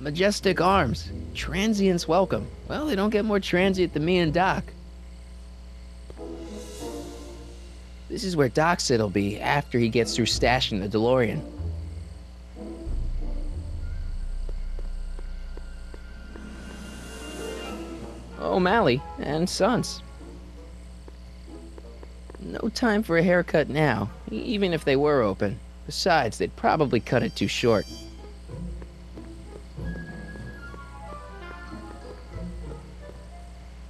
Majestic arms. Transients welcome. Well, they don't get more transient than me and Doc. This is where Doc said he'll be after he gets through stashing the DeLorean. O'Malley and Sons. No time for a haircut now, even if they were open. Besides, they'd probably cut it too short.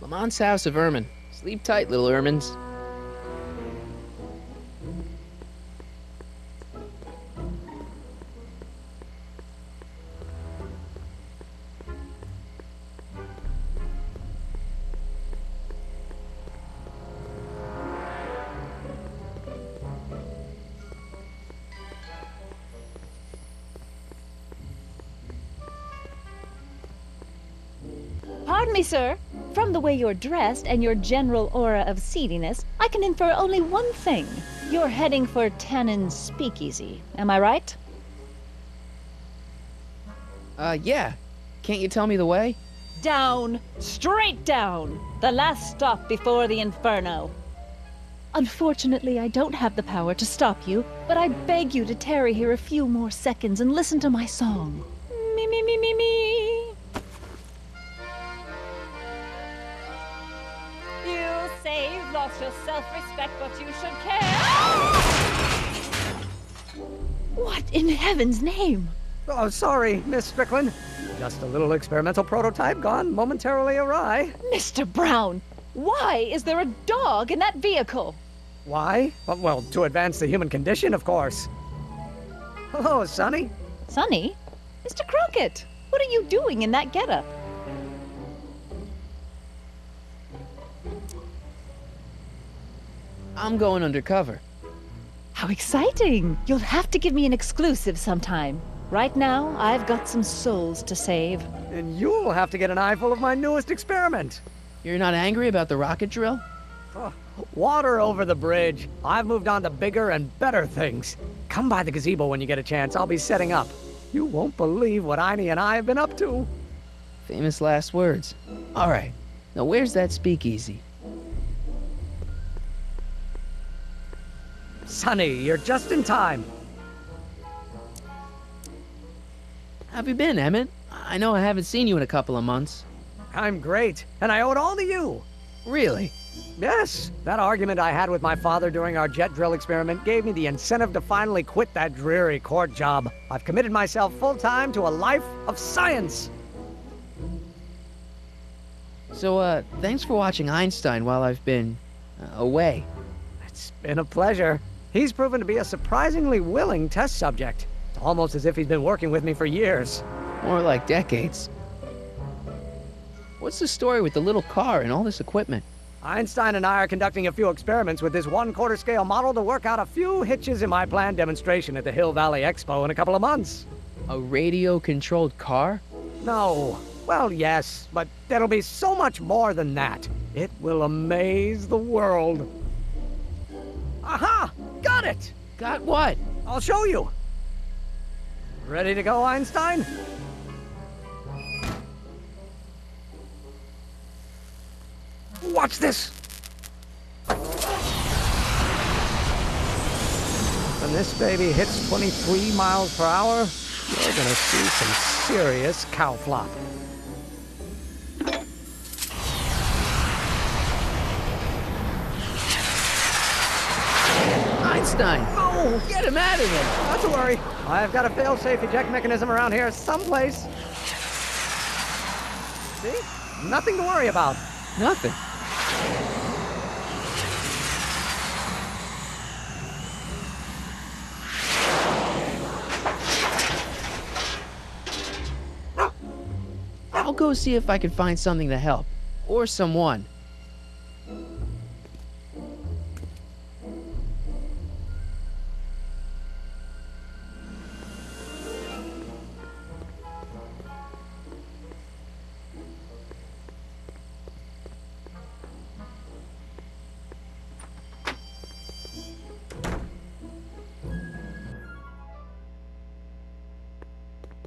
Lamont's House of Ermine. Sleep tight, little Ermines. Pardon me, sir. From the way you're dressed and your general aura of seediness, I can infer only one thing. You're heading for Tannen's Speakeasy. Am I right? Yeah. Can't you tell me the way? Down. Straight down. The last stop before the Inferno. Unfortunately, I don't have the power to stop you, but I beg you to tarry here a few more seconds and listen to my song. Me, me, me, me, me. You say you've lost your self-respect, but you should care. What in heaven's name? Oh, sorry, Miss Strickland. Just a little experimental prototype gone momentarily awry. Mr. Brown, why is there a dog in that vehicle? Why? Well, to advance the human condition, of course. Hello, Sonny. Sonny? Mr. Crockett, what are you doing in that getup? I'm going undercover. How exciting! You'll have to give me an exclusive sometime. Right now, I've got some souls to save. And you'll have to get an eyeful of my newest experiment. You're not angry about the rocket drill? Oh, water over the bridge. I've moved on to bigger and better things. Come by the gazebo when you get a chance. I'll be setting up. You won't believe what Einie and I have been up to. Famous last words. All right. Now where's that speakeasy? Sonny, you're just in time. How have you been, Emmett? I know I haven't seen you in a couple of months. I'm great, and I owe it all to you. Really? Yes, that argument I had with my father during our jet drill experiment gave me the incentive to finally quit that dreary court job. I've committed myself full-time to a life of science. So, thanks for watching Einstein while I've been away. It's been a pleasure. He's proven to be a surprisingly willing test subject. It's almost as if he's been working with me for years. More like decades. What's the story with the little car and all this equipment? Einstein and I are conducting a few experiments with this 1/4 scale model to work out a few hitches in my planned demonstration at the Hill Valley Expo in a couple of months. A radio-controlled car? No. Well, yes, but there'll be so much more than that. It will amaze the world. Aha! Got it! Got what? I'll show you. Ready to go, Einstein? Watch this! When this baby hits 23 miles per hour, you're gonna see some serious cow flop. Einstein! Oh! Get him out of there! Not to worry. I've got a fail-safe eject mechanism around here someplace. See? Nothing to worry about. Nothing. I'll go see if I can find something to help. Or someone.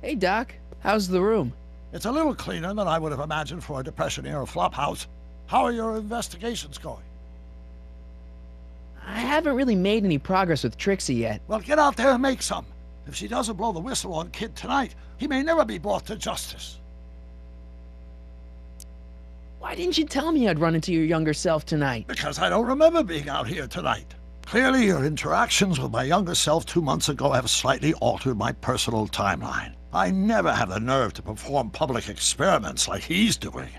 Hey, Doc. How's the room? It's a little cleaner than I would have imagined for a Depression-era flophouse. How are your investigations going? I haven't really made any progress with Trixie yet. Well, get out there and make some. If she doesn't blow the whistle on Kid tonight, he may never be brought to justice. Why didn't you tell me I'd run into your younger self tonight? Because I don't remember being out here tonight. Clearly, your interactions with my younger self 2 months ago have slightly altered my personal timeline. I never have the nerve to perform public experiments like he's doing.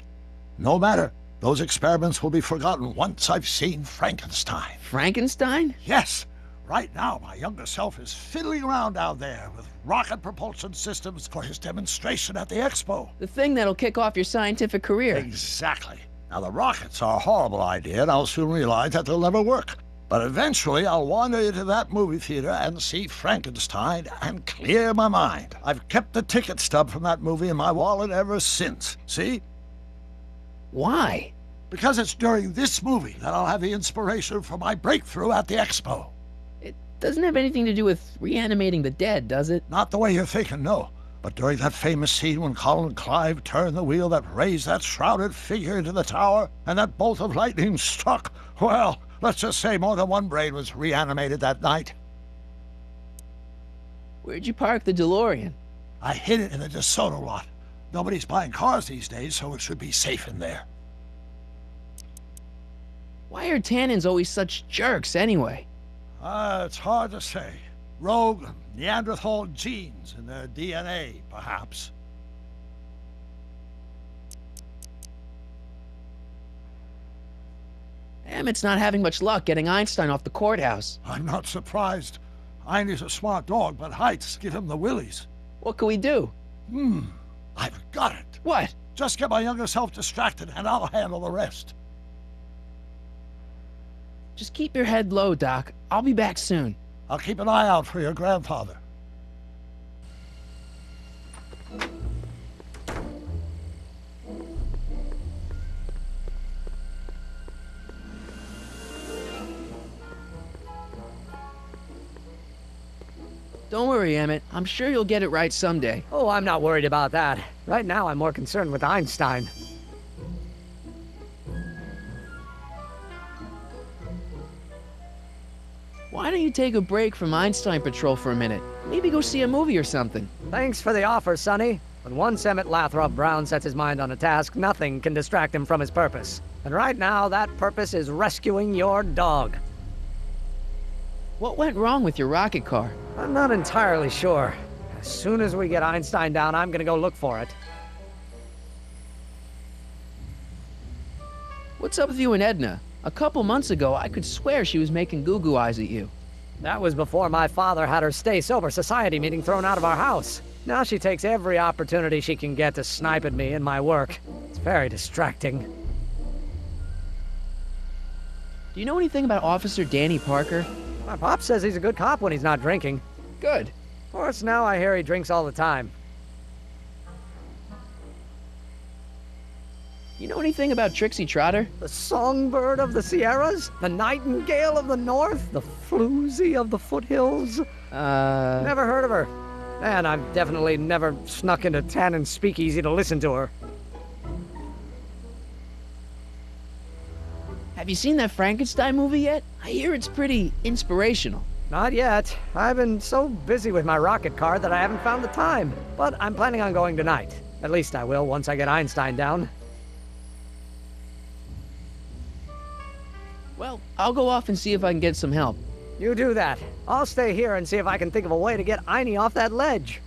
No matter. Those experiments will be forgotten once I've seen Frankenstein. Frankenstein? Yes. Right now, my younger self is fiddling around down there with rocket propulsion systems for his demonstration at the Expo. The thing that'll kick off your scientific career. Exactly. Now, the rockets are a horrible idea, and I'll soon realize that they'll never work. But eventually, I'll wander into that movie theater and see Frankenstein and clear my mind. I've kept the ticket stub from that movie in my wallet ever since. See? Why? Because it's during this movie that I'll have the inspiration for my breakthrough at the Expo. It doesn't have anything to do with reanimating the dead, does it? Not the way you're thinking, no. But during that famous scene when Colin Clive turned the wheel that raised that shrouded figure into the tower, and that bolt of lightning struck, well, let's just say more than one brain was reanimated that night. Where'd you park the DeLorean? I hid it in the DeSoto lot. Nobody's buying cars these days, so it should be safe in there. Why are Tannins always such jerks, anyway? It's hard to say. Rogue Neanderthal genes in their DNA, perhaps. Emmett's not having much luck getting Einstein off the courthouse. I'm not surprised. Einstein's a smart dog, but heights give him the willies. What can we do? I've got it. What? Just get my younger self distracted, and I'll handle the rest. Just keep your head low, Doc. I'll be back soon. I'll keep an eye out for your grandfather. Don't worry, Emmett. I'm sure you'll get it right someday. Oh, I'm not worried about that. Right now, I'm more concerned with Einstein. Why don't you take a break from Einstein Patrol for a minute? Maybe go see a movie or something. Thanks for the offer, Sonny. But once Emmett Lathrop Brown sets his mind on a task, nothing can distract him from his purpose. And right now, that purpose is rescuing your dog. What went wrong with your rocket car? I'm not entirely sure. As soon as we get Einstein down, I'm gonna go look for it. What's up with you and Edna? A couple months ago, I could swear she was making goo-goo eyes at you. That was before my father had her Stay Sober Society meeting thrown out of our house. Now she takes every opportunity she can get to snipe at me and my work. It's very distracting. Do you know anything about Officer Danny Parker? My pop says he's a good cop when he's not drinking. Good. Of course, now I hear he drinks all the time. You know anything about Trixie Trotter? The songbird of the Sierras? The nightingale of the north? The floozy of the foothills? Never heard of her. And I've definitely never snuck into Tannen's speakeasy to listen to her. Have you seen that Frankenstein movie yet? I hear it's pretty inspirational. Not yet. I've been so busy with my rocket car that I haven't found the time. But I'm planning on going tonight. At least I will once I get Einstein down. Well, I'll go off and see if I can get some help. You do that. I'll stay here and see if I can think of a way to get Einie off that ledge.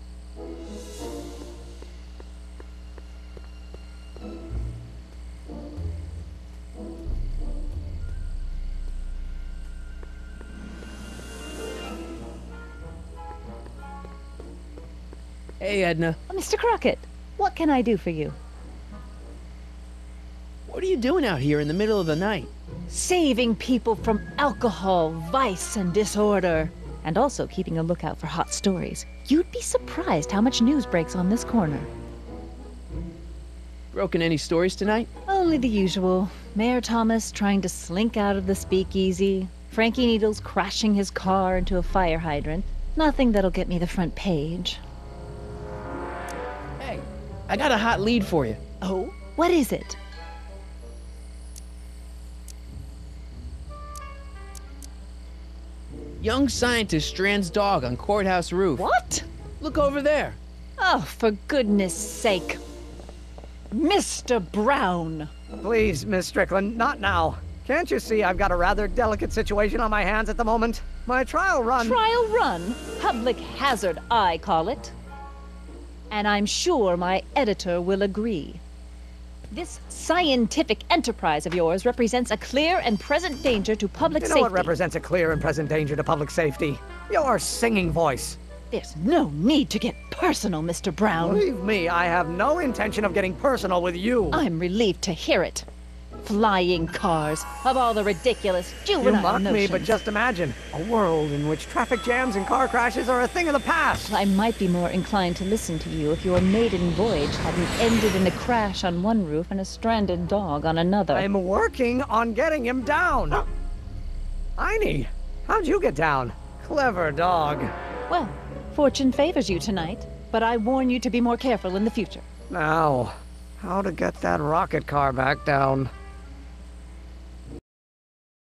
Hey, Edna. Mr. Crockett, what can I do for you? What are you doing out here in the middle of the night? Saving people from alcohol, vice, and disorder. And also keeping a lookout for hot stories. You'd be surprised how much news breaks on this corner. Broken any stories tonight? Only the usual. Mayor Thomas trying to slink out of the speakeasy. Frankie Needles crashing his car into a fire hydrant. Nothing that'll get me the front page. Hey, I got a hot lead for you. Oh? What is it? Young scientist strands dog on courthouse roof. What? Look over there. Oh, for goodness sake. Mr. Brown! Please, Miss Strickland, not now. Can't you see I've got a rather delicate situation on my hands at the moment? My trial run... Trial run? Public hazard, I call it. And I'm sure my editor will agree. This scientific enterprise of yours represents a clear and present danger to public You know safety. what represents a clear and present danger to public safety? Your singing voice. There's no need to get personal, Mr. Brown. Believe me, I have no intention of getting personal with you. I'm relieved to hear it. Flying cars, of all the ridiculous You juvenile mock me, notions. but just imagine a world in which traffic jams and car crashes are a thing of the past. I might be more inclined to listen to you if your maiden voyage hadn't ended in a crash on one roof and a stranded dog on another. I'm working on getting him down. Einie, how'd you get down? Clever dog. Well, fortune favors you tonight, but I warn you to be more careful in the future. Now, how to get that rocket car back down?